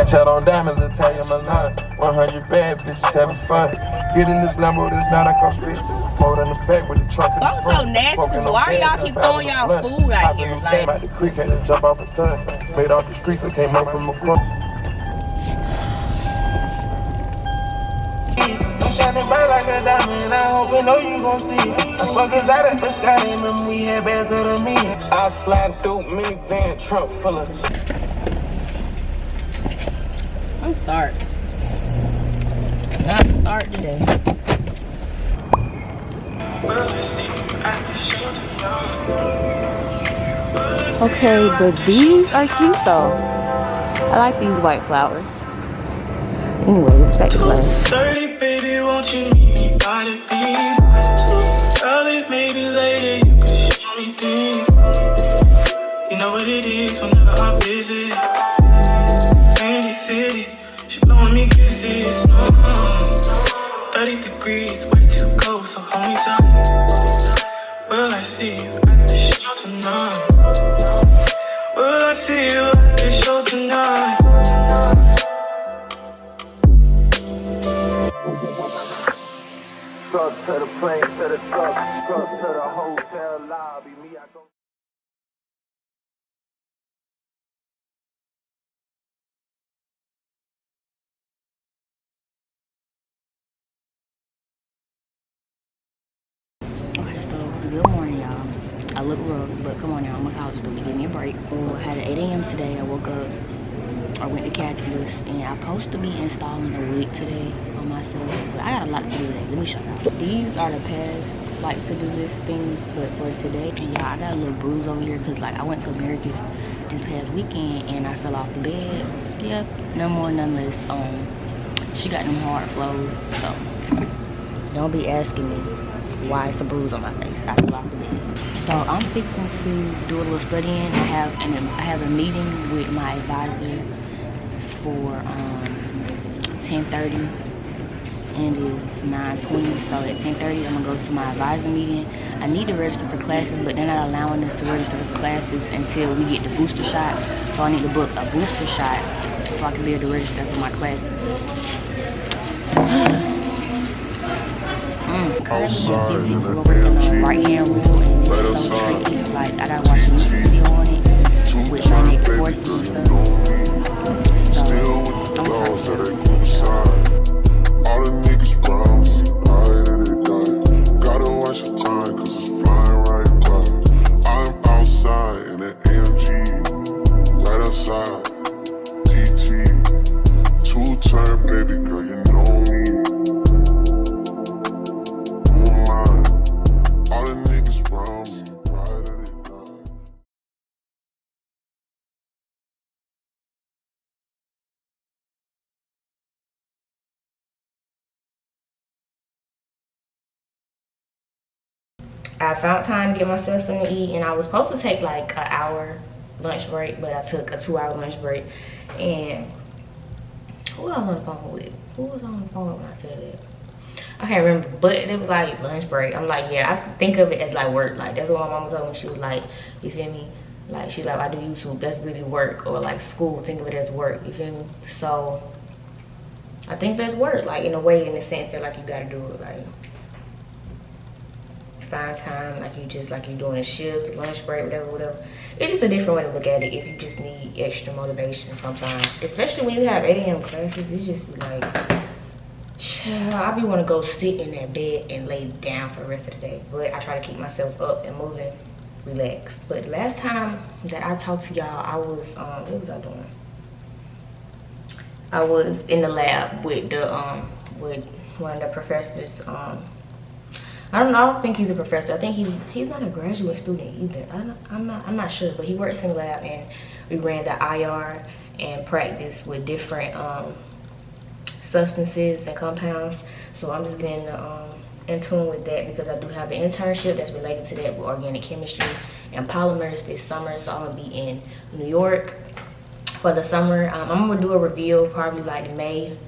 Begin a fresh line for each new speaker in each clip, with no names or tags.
Catch out on diamonds, Italian Milan. 100 bad bitches having fun. Get in this Lambo, this night I go street. Hold in the back with the trunk in the front.
So nasty, why y'all keep throwing y'all food out here? Like,
out the creek, had to jump off a ton. Made off the streets, I came up from across. I'm shining bright like a diamond, I hope you know you gon' see it. I spoke his out at the sky, remember we had bands of the me. I slide through minivan, trunk full of.
I'm start. Not start today. Okay, but these are cute though. I like these white flowers. Anyways, back to class.
30, baby, won't you meet me by the beach? Early, maybe later, you can show me things. You know what it is whenever I visit. Candy City, she blowing me kisses. 30 degrees, way too cold, so hold me tight. Will I see you at the show tonight? Will I see you at the show tonight?
Truck to the plane, to the truck to the hotel lobby. Me, I go.
Okay, so good morning, y'all. I look rough, but come on, y'all. I'm a college student. Give me a break. Oh, I had an 8 a.m. today. I woke up. I went to calculus, and I'm supposed to be installing a wig today on myself, but I got a lot to do today. Let me show y'all. These are the past like to do list things, but for today, and y'all, I got a little bruise over here because like I went to America's this past weekend and I fell off the bed. Yep, no more, none less. She got them hard flows, so don't be asking me why it's a bruise on my face. I fell off the bed. So I'm fixing to do a little studying. I have a meeting with my advisor for 10:30, and it's 9:20. So at 10:30 I'm gonna go to my advisor meeting. I need to register for classes, but they're not allowing us to register for classes until we get the booster shot. So I need to book a booster shot so I can be able to register for my classes.
Outside in the damn
right hand rule, and it's so tricky. Like I gotta watch a YouTube video on it with my neck forces and stuff.
Still with the dogs that ain't from the side. All the niggas brown, high that they die. Gotta watch the time, cause it's flying right by. I'm outside in that AMG, right outside. DT, 2-turn, baby girl, you know me. All the niggas round me, right that they die.
I found time to get myself something to eat, and I was supposed to take like an hour lunch break, but I took a 2-hour lunch break. And who I was on the phone with? Who was on the phone when I said that? I can't remember, but it was like lunch break. I'm like, yeah, I think of it as like work. Like that's what my mama told me. She was like, you feel me? Like she's like, I do YouTube, that's really work. Or like school, think of it as work, you feel me? So I think that's work, like in a way, in the sense that like you gotta do it, like find time, like you just like you're doing a shift, lunch break, whatever. It's just a different way to look at it if you just need extra motivation sometimes, especially when you have 8 a.m. classes. It's just like, I be want to go sit in that bed and lay down for the rest of the day, but I try to keep myself up and moving, relaxed. But last time that I talked to y'all, I was what was I doing? I was in the lab with the with one of the professors. I don't think he's a professor. I think he's not a graduate student either. I'm not sure, but he works in the lab, and we ran the IR and practice with different substances and compounds. So I'm just getting in tune with that because I do have an internship that's related to that with organic chemistry and polymers this summer. So I'm gonna be in New York for the summer. I'm gonna do a reveal probably like May,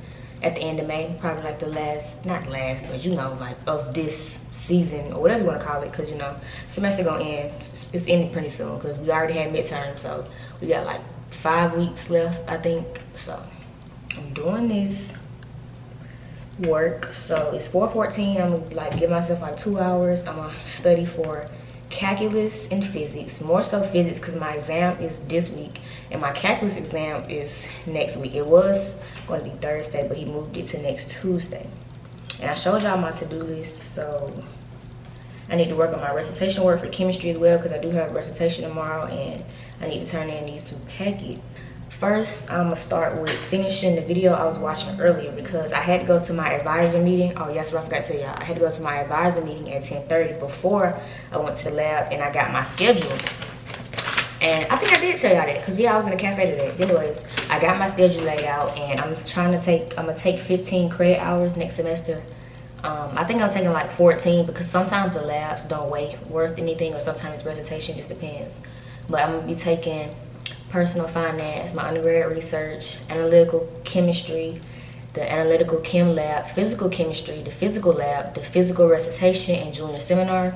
at the end of May, probably like the last, not last, but you know, like of this season or whatever you want to call it, because you know semester gonna end. It's ending pretty soon because we already had midterm, so we got like 5 weeks left, I think. So I'm doing this work. So it's 4:14. I'm gonna like give myself like 2 hours. I'm gonna study for calculus and physics, more so physics because my exam is this week and my calculus exam is next week. It was going to be Thursday, but he moved it to next Tuesday. And I showed y'all my to-do list, so I need to work on my recitation work for chemistry as well because I do have a recitation tomorrow and I need to turn in these 2 packets. First, I'm gonna start with finishing the video I was watching earlier because I had to go to my advisor meeting. Oh yes, I forgot to tell y'all. I had to go to my advisor meeting at 10:30 before I went to the lab and I got my schedule. And I think I did tell y'all that because yeah, I was in the cafe today. Anyways, I got my schedule laid out and I'm gonna take 15 credit hours next semester. I think I'm taking like 14 because sometimes the labs don't weigh worth anything or sometimes recitation, just depends. But I'm gonna be taking personal finance, my undergrad research, analytical chemistry, the analytical chem lab, physical chemistry, the physical lab, the physical recitation, and junior seminar.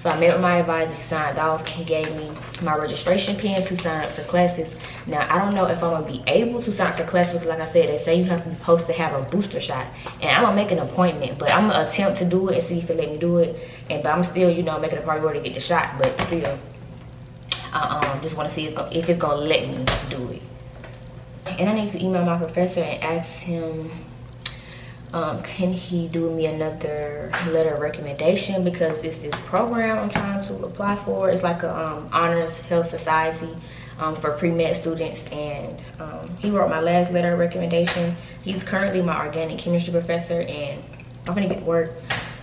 So I met with my advisor, he signed off, he gave me my registration pin to sign up for classes. Now I don't know if I'm gonna be able to sign up for classes because like I said, they say you have to be supposed to have a booster shot. And I'm gonna make an appointment, but I'm gonna attempt to do it and see if it let me do it. But I'm still, you know, making a priority to get the shot, but still. Just want to see if it's gonna let me do it. And I need to email my professor and ask him can he do me another letter of recommendation because it's this program I'm trying to apply for. It's like a honors health society for pre-med students, and he wrote my last letter of recommendation. He's currently my organic chemistry professor and I'm gonna get to work,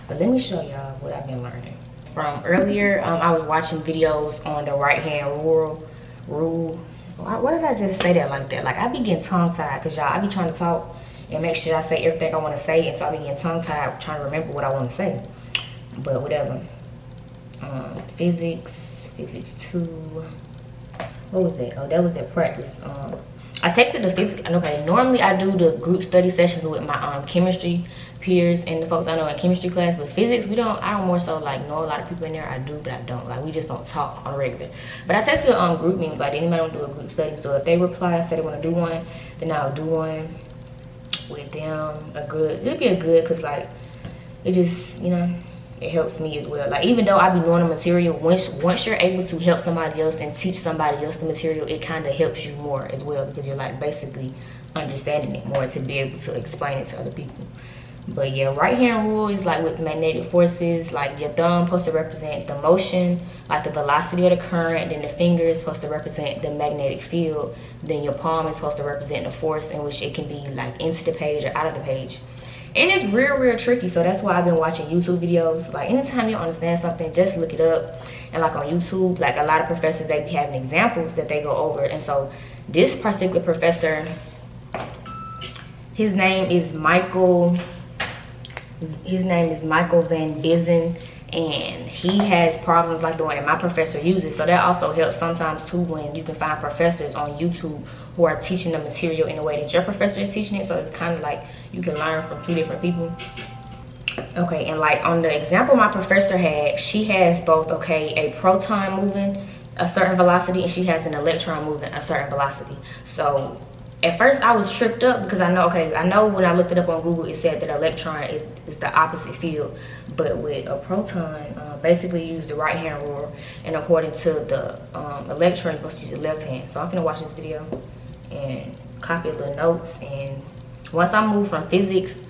but let me show y'all what I've been learning. From earlier, I was watching videos on the right hand rule. Why did I just say that like that? Like I be getting tongue tied because y'all, I be trying to talk and make sure I say everything I want to say, and so I be getting tongue tied trying to remember what I want to say. But whatever. Physics 2. What was that? Oh, that was that practice. I texted the physics. Okay, normally I do the group study sessions with my chemistry peers and the folks I know in chemistry class, but physics I don't more so like know a lot of people in there. I do, but I don't. Like we just don't talk on a regular. But I texted group meetings, like anybody want to do a group study. So if they reply, say they want to do one, then I'll do one with them. It'll be a good because like it just, you know, it helps me as well. Like even though I be knowing the material, once you're able to help somebody else and teach somebody else the material, it kind of helps you more as well because you're like basically understanding it more to be able to explain it to other people. But yeah, right hand rule is like with magnetic forces, like your thumb supposed to represent the motion, like the velocity of the current, then the finger is supposed to represent the magnetic field, then your palm is supposed to represent the force in which it can be like into the page or out of the page. And it's real tricky, so that's why I've been watching YouTube videos. Like anytime you don't understand something, just look it up. And like on YouTube, like a lot of professors, they be having examples that they go over. And so this particular professor, his name is Michael Van Bizen, and he has problems like the one that my professor uses. So that also helps sometimes too when you can find professors on YouTube who are teaching the material in the way that your professor is teaching it. So it's kind of like you can learn from 2 different people. Okay, and like on the example my professor had, she has both, okay, a proton moving a certain velocity and she has an electron moving a certain velocity. So at first I was tripped up because I know when I looked it up on Google, it said that electron is the opposite field. But with a proton, basically you use the right hand rule, and according to the electron, you're supposed to use the left hand. So I'm gonna watch this video and copy a little notes, and once I move from physics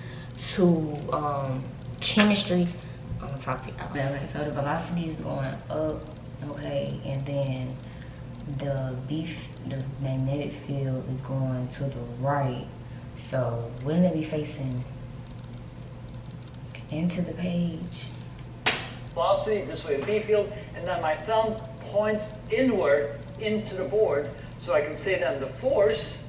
to chemistry, I'm gonna talk to y'all. Okay, so the velocity is going up, okay, and then the magnetic field is going to the right. So wouldn't it be facing into the page?
Velocity, this way the B field, and then my thumb points inward into the board, so I can say then the force,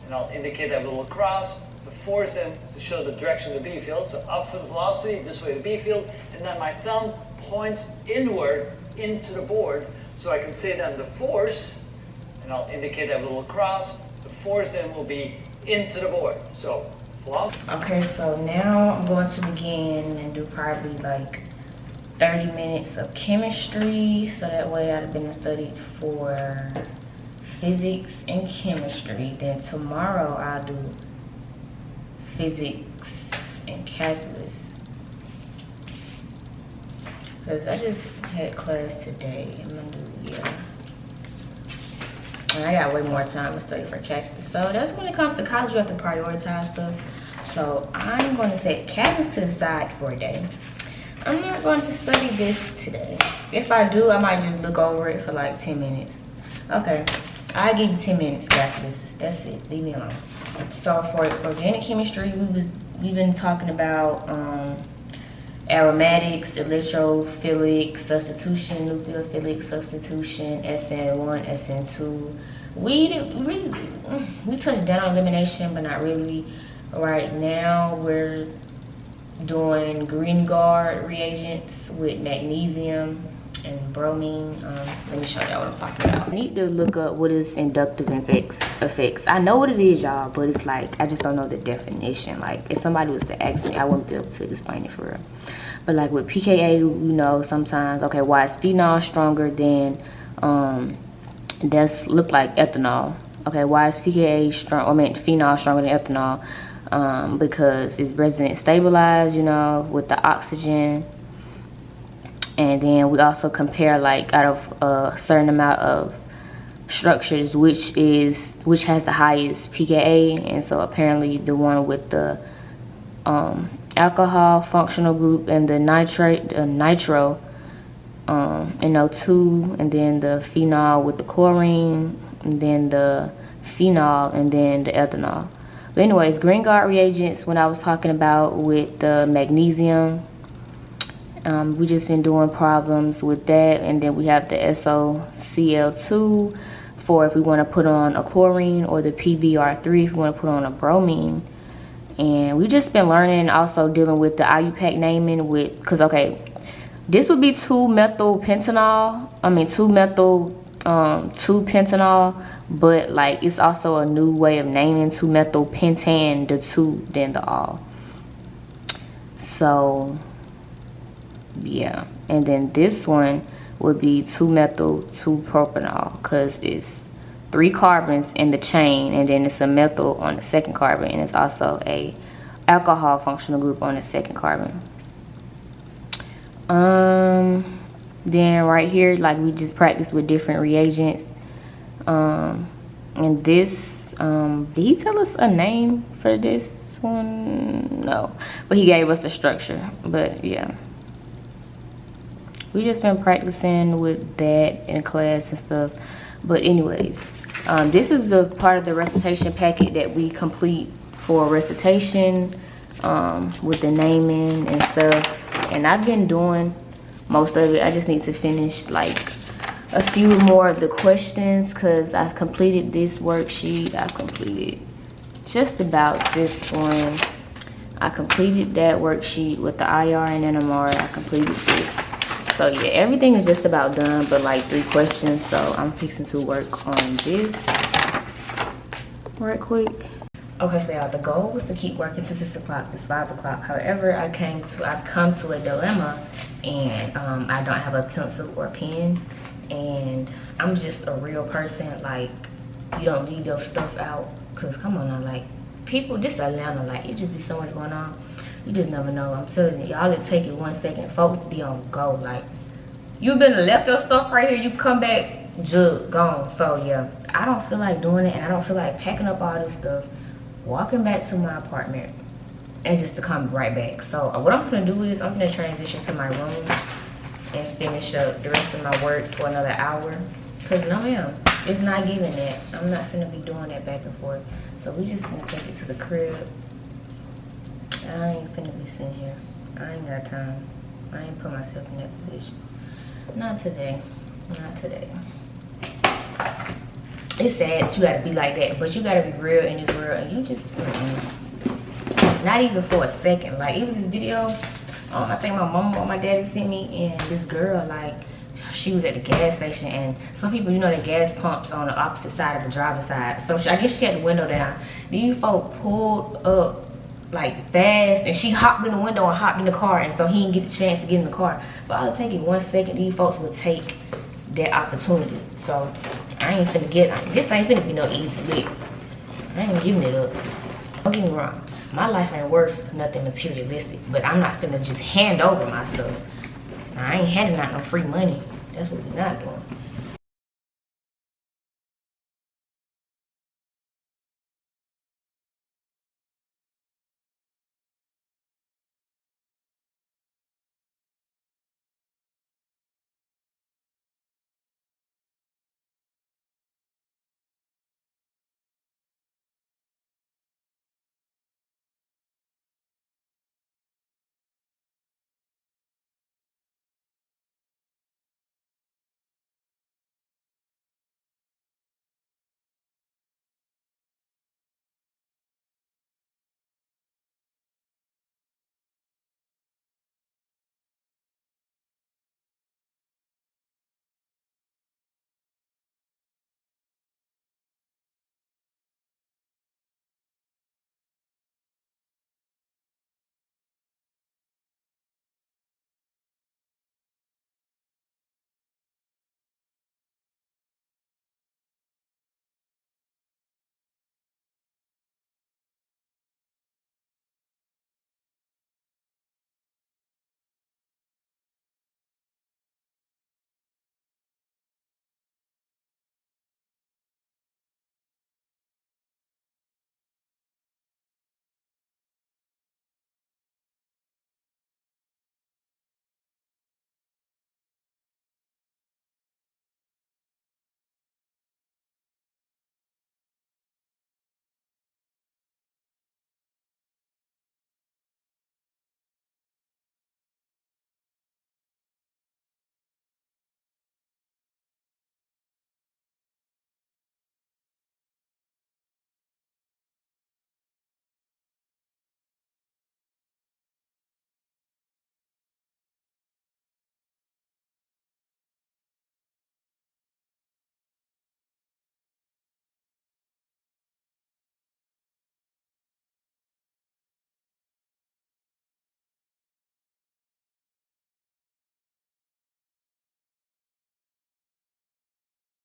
and I'll indicate that with a little cross, the force then to show the direction of the B field. So up for the velocity, this way the B field, and then my thumb points inward into the board, so I can say then the force, and I'll indicate that with a little cross, the force then will be into the board. So velocity.
Okay, so now I'm going to begin and do probably like 30 minutes of chemistry, so that way I've been studied for physics and chemistry. Then tomorrow I'll do physics and calculus. Because I just had class today. I'm gonna do, yeah. And I got way more time to study for calculus. So that's when it comes to college, you have to prioritize stuff. So I'm going to set calculus to the side for a day. I'm not going to study this today. If I do, I might just look over it for like 10 minutes. Okay, I give you 10 minutes calculus. That's it, leave me alone. So for organic chemistry, we've been talking about aromatics, electrophilic substitution, nucleophilic substitution, SN1, SN2. We touched down on elimination, but not really. Right now, we're doing green guard reagents with magnesium and bromine. Let me show y'all what I'm talking about. I need to look up what is inductive effects. I know what it is, y'all, but it's like I just don't know the definition. Like if somebody was to ask me, I wouldn't be able to explain it for real. But like with pKa, you know, sometimes, okay, why is phenol stronger than that's look like ethanol? Okay, why is pKa phenol stronger than ethanol? Because it's resonance stabilized, you know, with the oxygen. And then we also compare, like, out of a certain amount of structures, which has the highest pKa. And so apparently the one with the alcohol functional group and the nitro NO2, and then the phenol with the chlorine, and then the phenol, and then the ethanol. But anyways, green guard reagents, when I was talking about with the magnesium, we just been doing problems with that. And then we have the SOCl2 for if we want to put on a chlorine, or the PBr3 if we want to put on a bromine. And we just been learning, also dealing with the IUPAC naming with, because okay, this would be 2-methyl-pentanol, but like it's also a new way of naming 2-methyl-pentan, the 2 then the all. So yeah, and then this one would be 2-methyl-2-propanol, because it's 3 carbons in the chain, and then it's a methyl on the second carbon, and it's also a alcohol functional group on the second carbon. Then right here, like we just practiced with different reagents. And this, did he tell us a name for this one? No, but he gave us a structure. But yeah, we just been practicing with that in class and stuff. But anyways, this is the part of the recitation packet that we complete for recitation, with the naming and stuff. And I've been doing most of it. I just need to finish like a few more of the questions, because I've completed this worksheet. I've completed just about this one. I completed that worksheet with the IR and NMR. I completed this. So yeah, everything is just about done, but like 3 questions. So I'm fixing to work on this right quick. Okay, so y'all, the goal was to keep working till 6 o'clock. It's 5 o'clock. However, I've come to a dilemma, and I don't have a pencil or pen, and I'm just a real person. Like, you don't leave your stuff out, because come on now, like, people, this Atlanta, like, it just be so much going on. You just never know. I'm telling you, y'all, it take it 1 second. Folks be on go. Like, you been left your stuff right here, you come back, jug, gone. So yeah, I don't feel like doing it, and I don't feel like packing up all this stuff, walking back to my apartment, and just to come right back. So what I'm gonna do is I'm gonna transition to my room and finish up the rest of my work for another hour, because no ma'am, it's not giving that. I'm not gonna be doing that back and forth. So we just gonna take it to the crib. I ain't finna be sitting here. I ain't got time. I ain't put myself in that position. Not today. Not today. It's sad that you gotta be like that, but you gotta be real in this world, and you just, not even for a second. Like, it was this video, I think my mom or my daddy sent me, and this girl, like, she was at the gas station, and some people, you know, the gas pumps on the opposite side of the driver's side. So I guess she had the window down. These folk pulled up like fast, and she hopped in the window and hopped in the car, and so he didn't get the chance to get in the car. But I'll take it 1 second, these folks would take that opportunity. So I ain't finna get, this ain't finna be no easy lick. I ain't giving it up. Don't get me wrong. My life ain't worth nothing materialistic, but I'm not finna just hand over my stuff. I ain't handing out no free money. That's what we're not doing.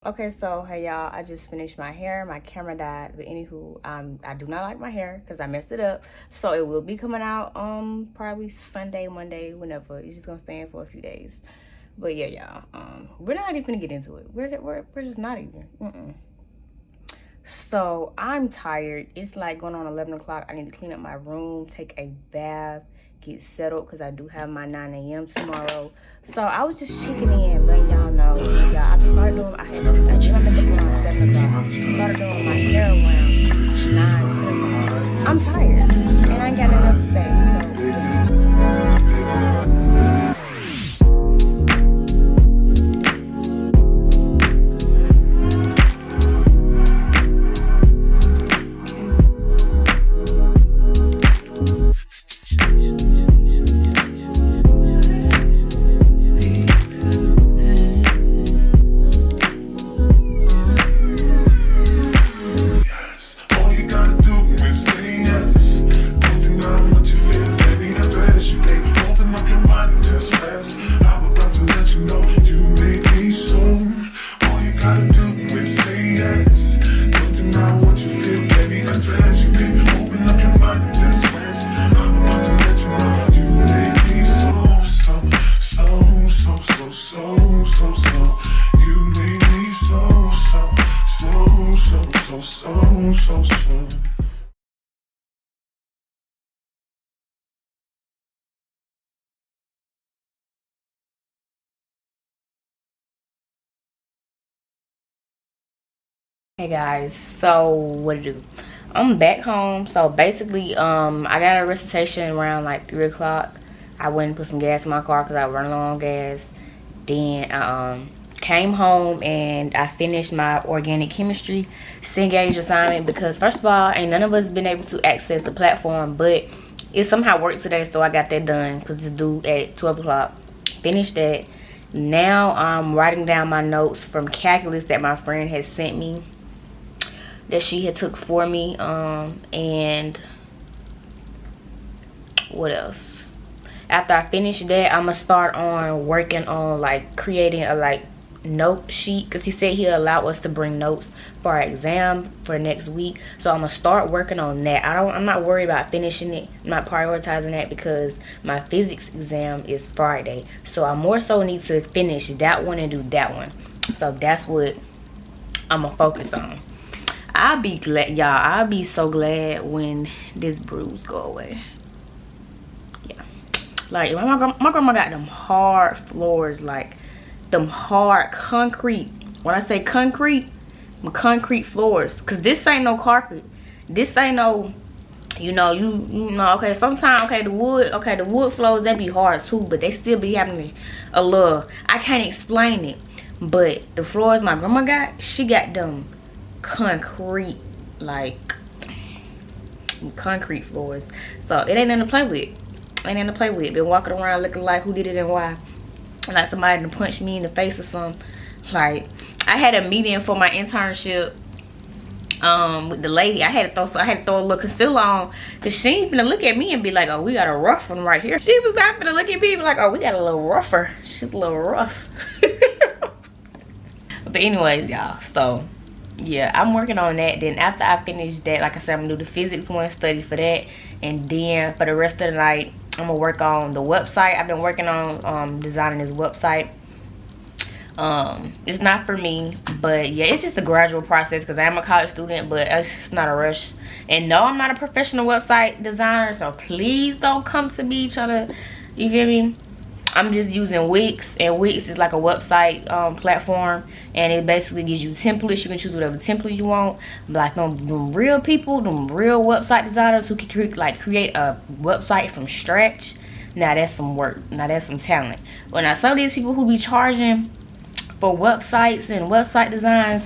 Okay, so hey y'all, I just finished my hair. My camera died, but anywho, I do not like my hair because I messed it up. So it will be coming out probably Sunday, Monday, whenever. It's just gonna stay in for a few days. But yeah, y'all, we're not even gonna get into it. We're just not even. So I'm tired. It's like going on 11 o'clock. I need to clean up my room, take a bath, get settled because I do have my 9 a.m. tomorrow. So I was just checking in, letting y'all know. I just started doing, I did my makeup around 7 o'clock. Started doing my hair around 9, 10 o'clock. I'm tired and I ain't got enough to say. Hey guys, so what to do? I'm back home. So basically, I got a recitation around like 3 o'clock. I went and put some gas in my car because I run low on gas. Then I came home and I finished my organic chemistry Cengage assignment because first of all, ain't none of us been able to access the platform, but it somehow worked today, so I got that done because it's due at 12 o'clock. Finished that. Now I'm writing down my notes from calculus that my friend has sent me, that she had took for me, and what else? After I finish that, I'm gonna start on working on like creating a like note sheet, because he said he'll allow us to bring notes for our exam for next week. So I'm gonna start working on that. I'm not worried about finishing it. I'm not prioritizing that because my physics exam is Friday. So I more so need to finish that one and do that one. So that's what I'm gonna focus on. I'll be glad, y'all. I'll be so glad when this bruise go away. Yeah, like my grandma got them hard floors, like them hard concrete. When I say concrete, concrete floors, because this ain't no carpet. This ain't no, you know, okay, sometimes, okay, the wood floors, they be hard too, but they still be having a little, I can't explain it, but the floors my grandma got, she got them concrete, like concrete floors. So it ain't nothing to play with. Been walking around looking like who did it and why, like somebody to punch me in the face or something. Like, I had a meeting for my internship with the lady. I had to throw a little concealer on, because she ain't finna look at me and be like, oh, we got a rough one right here. She was not finna look at me and be like, oh, we got a little rougher. She's a little rough. But anyways, y'all, so yeah, I'm working on that. Then after I finish that, like I said, I'm gonna do the physics one, study for that, and then for the rest of the night, I'm gonna work on the website. I've been working on designing this website. It's not for me, but yeah, it's just a gradual process because I am a college student, but it's not a rush. And no, I'm not a professional website designer, so please don't come to me trying to, you get me? I'm just using Wix, and Wix is like a website platform, and it basically gives you templates. You can choose whatever template you want. Like them real people, them real website designers who can create a website from scratch. Now that's some work. Now that's some talent. Well, now some of these people who be charging for websites and website designs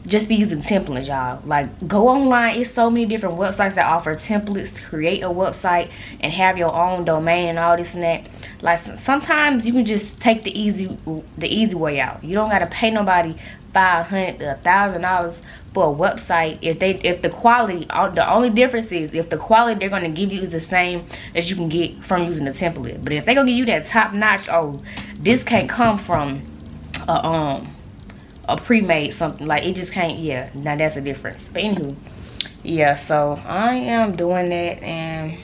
just be using templates, y'all. Like, go online. It's so many different websites that offer templates to create a website and have your own domain and all this and that. Like, sometimes you can just take the easy way out. You don't gotta pay nobody $500 to $1,000 for a website if the quality, the only difference is if the quality they're gonna give you is the same as you can get from using the template. But if they're gonna give you that top notch, oh, this can't come from a pre-made something, like it just can't. Yeah, now that's a difference. But anywho, yeah, so I am doing that, and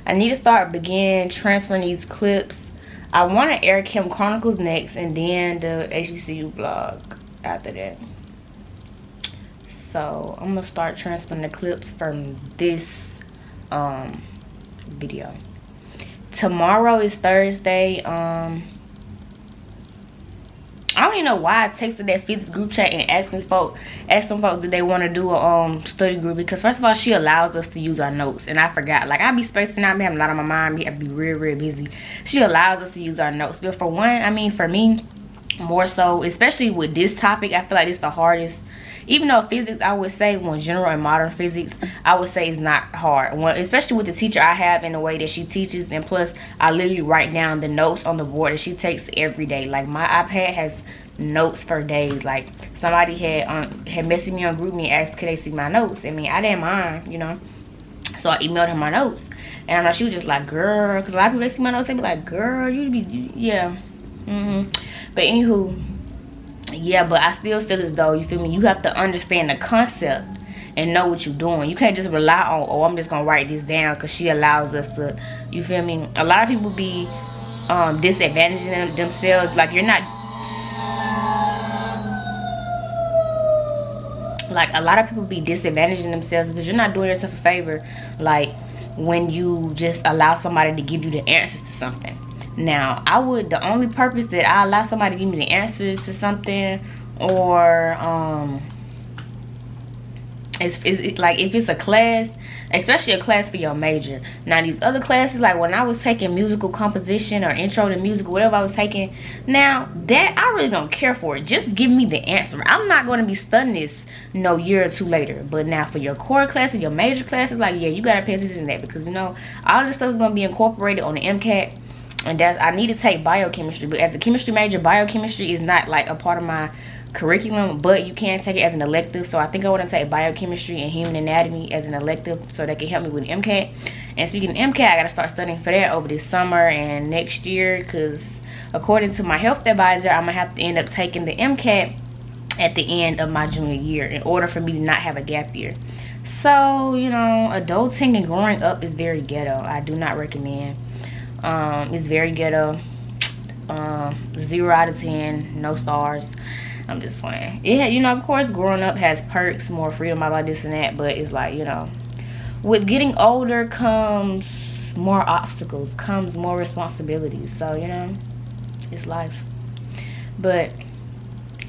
I need to begin transferring these clips. I want to air CHEM Chronicles next, and then the HBCU blog after that. So I'm gonna start transferring the clips from this video. Tomorrow is Thursday. I don't even know why I texted that physics group chat and asked them folks did they want to do a study group, because first of all, she allows us to use our notes, and I forgot. Like, I be spacing out, I have a lot on my mind, I be real busy. She allows us to use our notes, but for one, I mean, for me more so, especially with this topic, I feel like it's the hardest. Even though physics, I would say, general and modern physics, I would say is not hard. Especially with the teacher I have and the way that she teaches, and plus I literally write down the notes on the board that she takes every day. Like, my iPad has notes for days. Like, somebody had messaged me on GroupMe and asked could they see my notes. I mean, I didn't mind, you know. So I emailed her my notes, and I know she was just like, girl, because a lot of people, they see my notes, they be like, girl, yeah. But anywho, yeah, but I still feel as though, you feel me, you have to understand the concept and know what you're doing. You can't just rely on, oh, I'm just gonna write this down because she allows us to, you feel me. A lot of people be disadvantaging themselves. Like, you're not, like, a lot of people be disadvantaging themselves because you're not doing yourself a favor, like when you just allow somebody to give you the answers to something. Now, the only purpose that I allow somebody to give me the answers to something, or is like if it's a class, especially a class for your major. Now, these other classes, like when I was taking musical composition or intro to music, whatever I was taking, now that I really don't care for it. Just give me the answer. I'm not going to be studying this no year or two later. But now for your core classes, your major classes, like, yeah, you got to pay attention to that, because, you know, all this stuff is going to be incorporated on the MCAT. And that I need to take biochemistry, but as a chemistry major, biochemistry is not like a part of my curriculum, but you can take it as an elective. So I think I want to take biochemistry and human anatomy as an elective, so that can help me with MCAT. And speaking of MCAT, I gotta start studying for that over this summer and next year, because according to my health advisor, I'm gonna have to end up taking the MCAT at the end of my junior year in order for me to not have a gap year. So, you know, adulting and growing up is very ghetto. I do not recommend. It's very ghetto. 0 out of 10, no stars. I'm just playing. Yeah, you know, of course growing up has perks, more freedom, all like this and that, but it's like, you know, with getting older comes more obstacles, comes more responsibilities. So, you know, it's life. But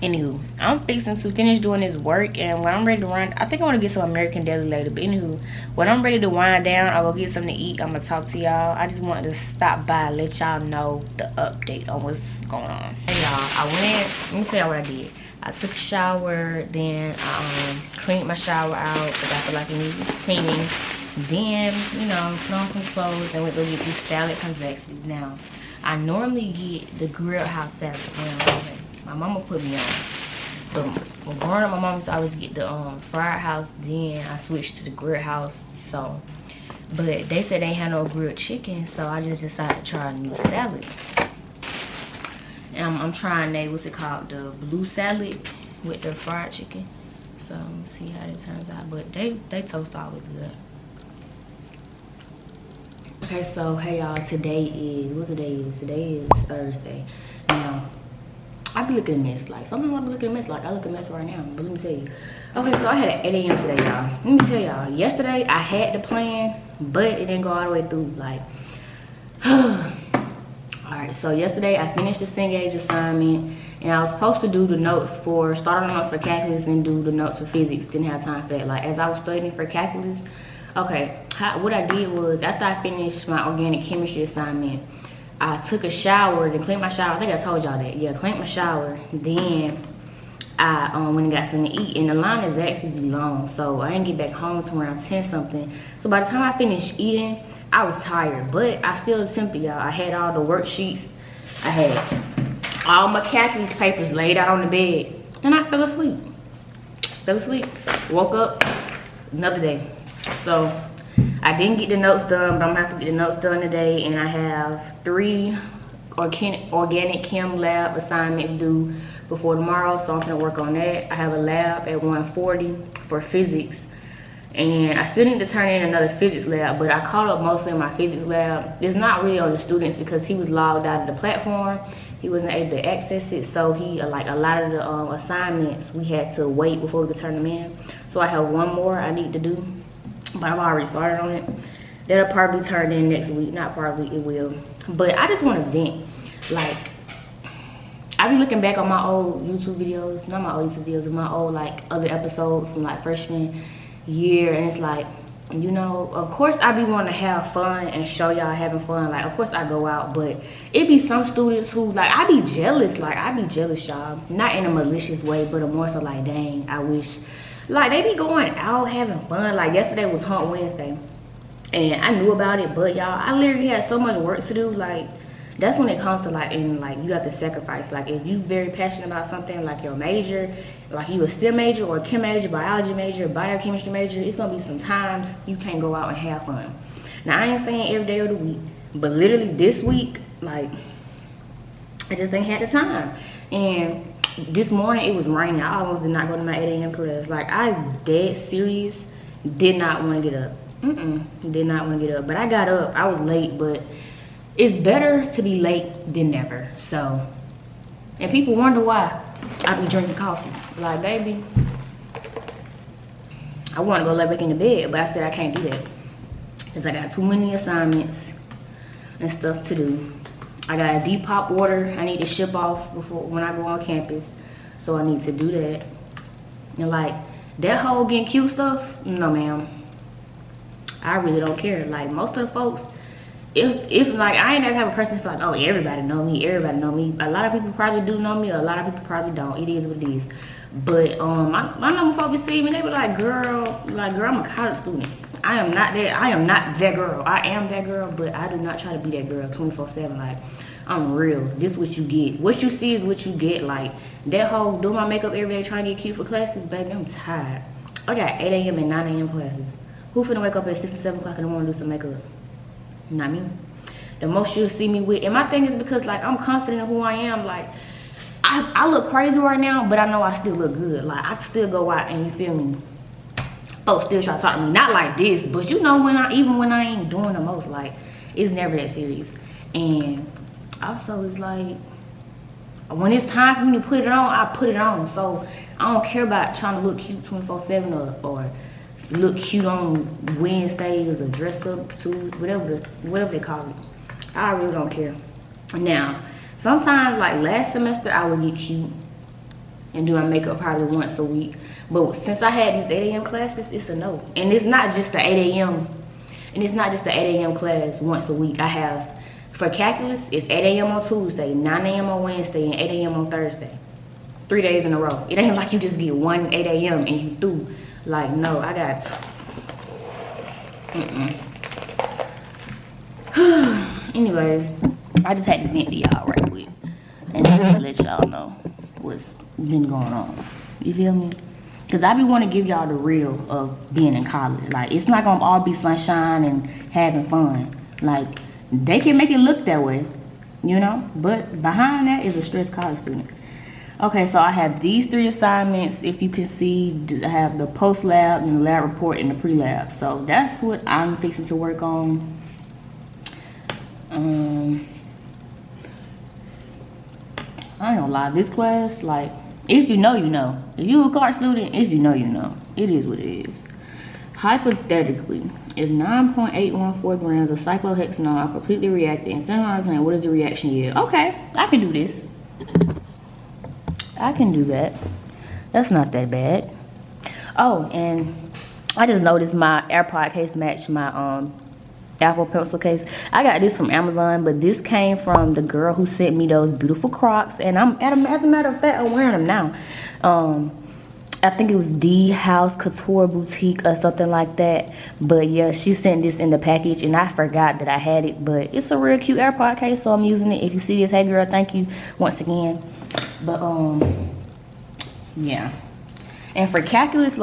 anywho, I'm fixing to finish doing this work, and when I'm ready to run, I think I want to get some American Deli later. But anywho, when I'm ready to wind down, I'll go get something to eat. I'm gonna talk to y'all. I just wanted to stop by and let y'all know the update on what's going on. Hey y'all, let me tell y'all what I did. I took a shower, then I cleaned my shower out because I feel like it needs cleaning. Then, you know, put on some clothes and went to get these salad convexes. Now, I normally get the Grill House salad. My mama put me on. But when growing up, my mom used to always get the fried house. Then I switched to the Grill House. So, but they said they ain't had no grilled chicken, so I just decided to try a new salad. And I'm trying what's it called, the blue salad with the fried chicken. So let's see how it turns out. But they toast always good. Okay, so hey y'all, today is Today is Thursday. Now, I be looking a mess. Like, sometimes I be looking a mess. Like, I look a mess right now. But let me tell you. Okay, so I had an 8 a.m. today, y'all. Let me tell y'all. Yesterday, I had the plan, but it didn't go all the way through. Like, alright, so yesterday, I finished the Cengage assignment. And I was supposed to do the notes start on the notes for calculus and do the notes for physics. Didn't have time for that. Like, as I was studying for calculus, okay, what I did was, after I finished my organic chemistry assignment, I took a shower, then cleaned my shower. I think I told y'all that. Yeah, cleaned my shower. Then I went and got something to eat. And the line is actually long, so I didn't get back home till around 10 something. So by the time I finished eating, I was tired. But I still attempted, y'all. I had all the worksheets. I had all my calculus papers laid out on the bed. And I fell asleep. Woke up, another day. So I didn't get the notes done, but I'm gonna have to get the notes done today. And I have 3 organic chem lab assignments due before tomorrow, so I'm gonna work on that. I have a lab at 1:40 for physics, and I still need to turn in another physics lab, but I caught up mostly in my physics lab. It's not really on the students because he was logged out of the platform. He wasn't able to access it, so like a lot of the assignments we had to wait before we could turn them in. So I have 1 more I need to do, but I've already started on it. That'll probably turn in next week. Not probably, it will. But I just want to vent. Like, I be looking back on my old YouTube videos, not my old YouTube videos, but my old like other episodes from like freshman year, and it's like, you know, of course I be wanting to have fun and show y'all having fun. Like, of course I go out, but it be some students who, like, I be jealous. Like, I be jealous, y'all. Not in a malicious way, but a more so like, dang, I wish. Like, they be going out having fun. Like, yesterday was Hump Wednesday, and I knew about it, but y'all, I literally had so much work to do. Like, that's when it comes to like, and like, you have to sacrifice. Like, if you very passionate about something, like your major, like you a STEM major or a chem major, biology major, biochemistry major, it's gonna be some times you can't go out and have fun. Now, I ain't saying every day of the week, but literally this week, like, I just ain't had the time. And this morning it was raining. I almost did not go to my 8 a.m. class. Like, I dead serious did not want to get up. Did not want to get up, but I got up. I was late, but it's better to be late than never. So, and people wonder why I be drinking coffee. Like, baby, I want to go lay back in the bed, but I said I can't do that because I got too many assignments and stuff to do. I got a DEPOP order I need to ship off before when I go on campus, so I need to do that. And like, that whole getting cute stuff, no ma'am, I really don't care. Like, most of the folks, if like, I ain't that type of person to feel like, oh, everybody know me, everybody know me. A lot of people probably do know me, a lot of people probably don't. It is what it is. But my number folks be seeing me, they be like, girl, I'm a college student. I am not that girl. I am that girl, but I do not try to be that girl 24/7. Like, I'm real. This is what you get. What you see is what you get. Like, that whole do my makeup every day trying to get cute for classes, baby, I'm tired. I got 8 a.m. and 9 a.m. classes. Who finna wake up at 6 and 7 o'clock in the morning and do some makeup? Not me. the most you'll see me with. And my thing is because like I'm confident in who I am. Like I look crazy right now, but I know I still look good. Like I can still go out and, you feel me, folks still try to talk to me, not like this, but you know, even when I ain't doing the most, like it's never that serious. And also it's like when it's time for me to put it on, I put it on. So I don't care about trying to look cute 24/7 or look cute on Wednesdays or dressed up to whatever they call it. I really don't care. Now sometimes, like last semester, I would get cute and do my makeup probably once a week. But since I had these 8 a.m. classes, it's a no. And it's not just the 8 a.m. And it's not just the 8 a.m. class once a week. I have, for calculus, it's 8 a.m. on Tuesday, 9 a.m. on Wednesday, and 8 a.m. on Thursday. 3 days in a row. It ain't like you just get one 8 a.m. and you through. Like, no, I got anyways, I just had to vent to y'all right quick. And just to let y'all know what's been going on. You feel me? Because I be want to give y'all the real of being in college. Like, it's not going to all be sunshine and having fun. Like, they can make it look that way, you know? But behind that is a stressed college student. Okay, so I have these 3 assignments. If you can see, I have the post-lab and the lab report and the pre-lab. So that's what I'm fixing to work on. I ain't gonna lie, this class, like, if you know, you know. If you a CART student, if you know, you know. It is what it is. Hypothetically, if 9.814 grams of cyclohexanol are completely reacted in central, what is the reaction yield? Okay, I can do this. I can do that. That's not that bad. Oh, and I just noticed my AirPod case matched my Apple Pencil case. I got this from Amazon, but this came from the girl who sent me those beautiful Crocs, and as a matter of fact, I'm wearing them now. I think it was D House Couture Boutique or something like that. But yeah, she sent this in the package, and I forgot that I had it. But it's a real cute AirPod case, so I'm using it. If you see this, hey girl, thank you once again. But yeah. And for calculus,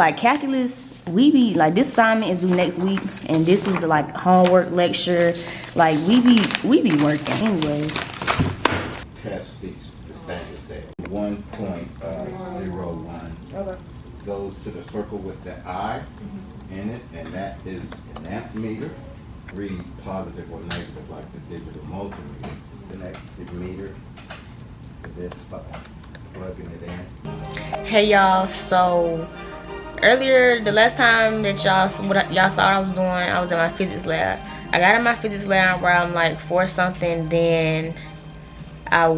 we be like, this assignment is due next week, and this is the like homework lecture. Like we be working anyways.
Test the standard set. 1.01 goes to the circle with the I in it, and that is an amp meter. Read positive or negative like the digital multimeter. The next meter. This plugging it in.
Hey y'all, so earlier, the last time that y'all saw what I was doing, I was in my physics lab. I got in my physics lab around like 4 something. Then I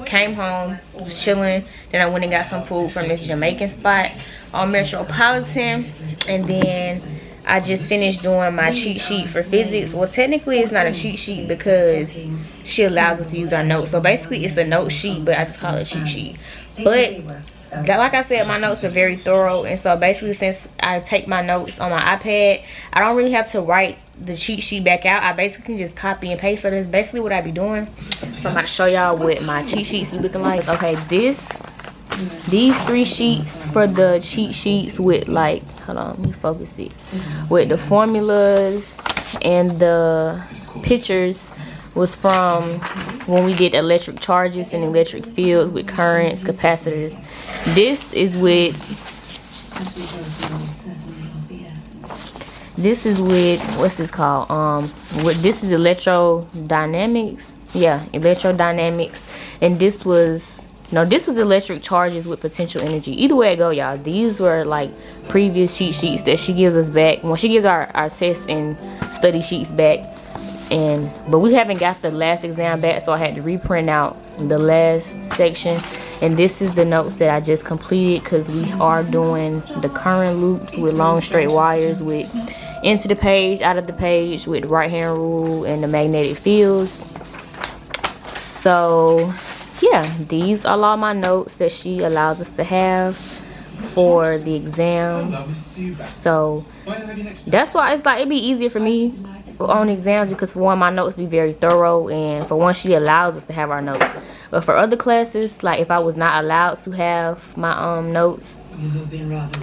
came home, was chilling. Then I went and got some food from this Jamaican spot on Metropolitan. And then I just finished doing my cheat sheet for physics. Well, technically it's not a cheat sheet because she allows us to use our notes. So basically it's a note sheet, but I just call it a cheat sheet. But like I said, my notes are very thorough, and so basically since I take my notes on my iPad, I don't really have to write the cheat sheet back out. I basically can just copy and paste. So that's basically what I be doing. So I'm about to show y'all what my cheat sheets be looking like. Okay, these 3 sheets for the cheat sheets with like, hold on, let me focus it, with the formulas and the pictures was from when we did electric charges and electric fields with currents, capacitors. This is with what's this called? This is electrodynamics. Yeah, electrodynamics. And this was electric charges with potential energy. Either way it go, y'all. These were like previous cheat sheets that she gives us back when she gives our test and study sheets back. But we haven't got the last exam back, so I had to reprint out the last section. And this is the notes that I just completed, because we are doing the current loops with long straight wires with into the page, out of the page, with right hand rule and the magnetic fields. So yeah, these are all my notes that she allows us to have for the exam. So that's why it's like it'd be easier for me on exams, because for one, my notes be very thorough, and for one, she allows us to have our notes. But for other classes, like if I was not allowed to have my notes,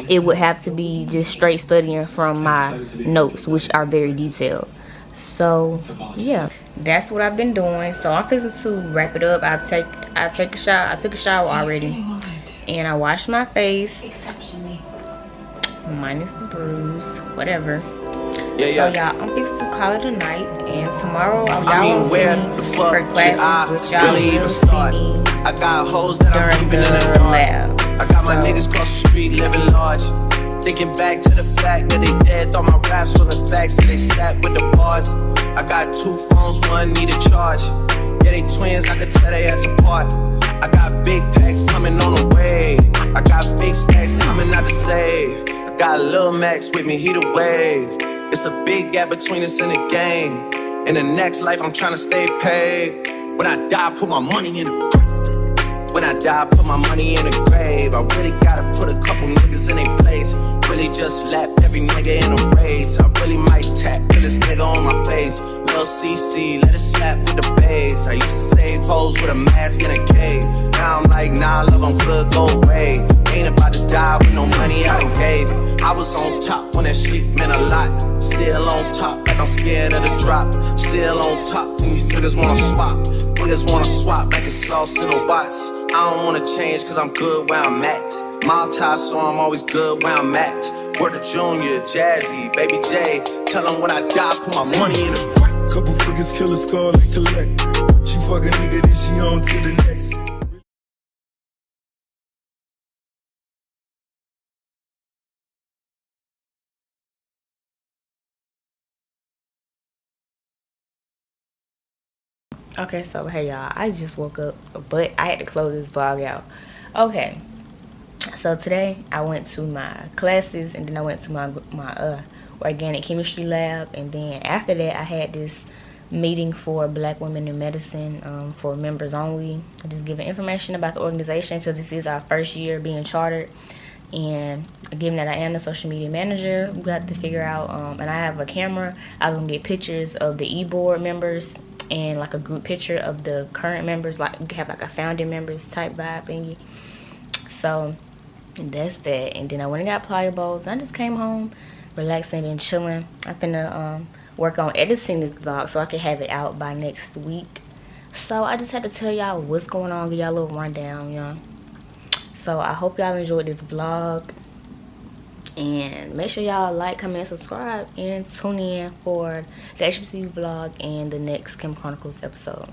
it would have to be just straight studying from my notes, which are very detailed. So yeah, that's what I've been doing. So I'm fixing to wrap it up. I took a shower already, and I washed my face, minus the bruise, whatever. So y'all, I'm fixing to call it a night, and tomorrow y'all will see for classes, which y'all will see me
I got hoes that I'm
during
keeping in
the
the dark.
lab.
I got my niggas across the street living large. Thinking back to the fact that they dead, thought my raps wasn't facts, so they sat with the bars. I got 2 phones, one need a charge. Yeah, they twins, I could tell they ass apart. I got big packs coming on the way. I got big stacks coming out to save. I got Lil Max with me, he the wave. It's a big gap between us in the game. In the next life, I'm tryna stay paid. When I die, put my money in the When I die, put my money in the grave. I really gotta put a couple niggas in their place. Really just lapped every nigga in a race. I really might tap this nigga on my face. Lil CC, let it slap with the bass. I used to save hoes with a mask in a cave. Now I'm like, nah, love, I'm good, go away. Ain't about to die with no money I done gave it. I was on top when that shit meant a lot. Still on top, like I'm scared of the drop. Still on top when these niggas wanna swap. Niggas wanna swap like it's sauce in a Watts. I don't wanna change cause I'm good where I'm at. Multi, so I'm always good where I'm at. Word to Junior, Jazzy, Baby J. Tell them when I die, put my money in the
Couple freakers kill a skull and collect. She fuck a nigga, then she on to the next.
Okay, so hey y'all, I just woke up, but I had to close this vlog out. Okay, so today I went to my classes, and then I went to my organic chemistry lab, and then after that I had this meeting for Black women in medicine, for members only, just giving information about the organization because this is our first year being chartered. And given that I am the social media manager, we got to figure out, and I have a camera, I was gonna get pictures of the e-board members and like a group picture of the current members, like we have like a founding members type vibe thingy. So that's that. And then I went and got pliables, and I just came home relaxing and chilling. I'm finna work on editing this vlog so I can have it out by next week. So I just had to tell y'all what's going on, give y'all a little rundown, you know. So I hope y'all enjoyed this vlog, and make sure y'all like, comment, subscribe, and tune in for the HBCU vlog and the next CHEM Chronicles episode.